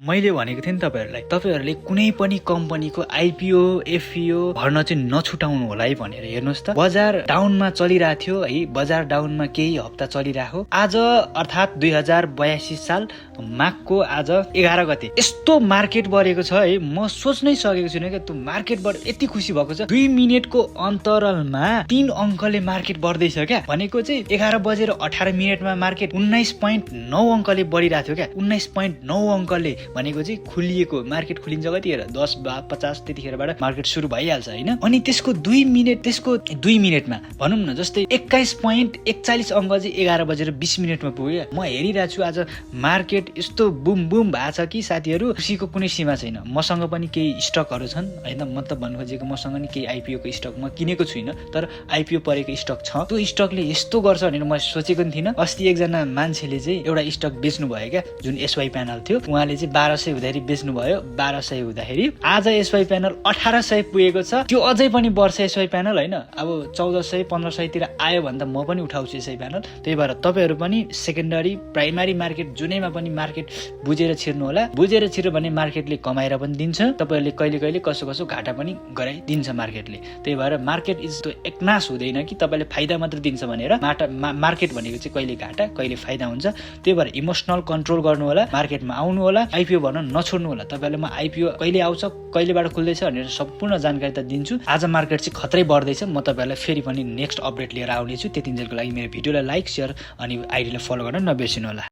मैले भनेको थिएँ नि तपाईहरुले कुनै पनि कम्पनीको आइपिओ एफपिओ भर्न चाहिँ नछुटाउनु होला है भनेर। हेर्नुस् त बजार डाउनमा चलिरहेको थियो है, बजार डाउनमा केही हप्ता चलिरहेको, आज अर्थात 2082 साल माघको आज 11 गते यस्तो मार्केट बढेको छ है, म सोच्नै सकेको छुइनँ के त्यो मार्केट बढ यति खुसी भएको छ। 2 मिनेटको अन्तरालमा 3 अंकले मार्केट बढ्दैछ क्या। भनेको चाहिँ 11:18 मार्केट 19.9 अंकले बढिरहेको थियो क्या। 19.9 अंकले भनेको चाहिँ खुलिएको मार्केट खुलिन्छ कतिखेर 10 50 त्यतिखेरबाट मार्केट सुरु भइहाल्छ हैन। अनि त्यसको 2 मिनेटमा भनौं न जस्तै 21.41 अंक चाहिँ 11:20 पुग्यो। म हेरिरहेको छु आज मार्केट यस्तो बुम बुम भएको छ कि साथीहरु खुसीको कुनै सीमा छैन। मसँग पनि केही स्टकहरु छन् हैन, म त भन्नु खोजेको मसँग नि केही आइपिओ को स्टक म किनेको छुइनँ, तर आइपिओ परेको स्टक छ। त्यो स्टकले यस्तो गर्छ भनेर म सोचेको नि थिइन। अस्ति एकजना मान्छेले चाहिँ एउटा स्टक बेच्नु भयो क्या, जुन एसवाई प्यानल थियो। उहाँले चाहिँ 1200 हुँदाखेरि बेच्नु भयो। 1200 हुँदाखेरि आज एसवाई प्यानल 1800 पुगेको छ। त्यो अझै पनि बढ्छ एसवाई प्यानल हैन। अब 1400 1500 तिर आयो भने त म पनि उठाउँछु एसवाई प्यानल। त्यही भएर तपाईहरु पनि सेकेन्डरी प्राइमरी मार्केट जुनैमा पनि मार्केट बुझेर छिर्नु होला। बुझेर छिर्यो भने मार्केटले कमाएर पनि दिन्छ, तपाईहरुले कहिले कहिले कसो कसो घाटा पनि गराइदिन्छ मार्केटले। त्यही भएर मार्केट इज त एकनास हुँदैन कि तपाईले फाइदा मात्र दिन्छ भनेर। मार्केट भनेको चाहिँ कहिले घाटा कहिले फाइदा हुन्छ। त्यही भएर इमोसनल कन्ट्रोल गर्नु होला, मार्केटमा आउनु होला, आइपिओ भर्न नछोड्नु होला। तपाईले म आइपिओ कहिले आउँछ कहिलेबाट खुल्दैछ भनेर सम्पूर्ण जानकारी त दिन्छु। आज मार्केट चाहिँ खत्रै बढ्दैछ। म तपाईहरुलाई फेरि पनि नेक्स्ट अपडेट लिएर आउने छु। त्यतिन्जेलको लागि मेरो भिडियोलाई लाइक शेयर अनि आइडीलाई फलो गर्न नबिर्सिनु होला।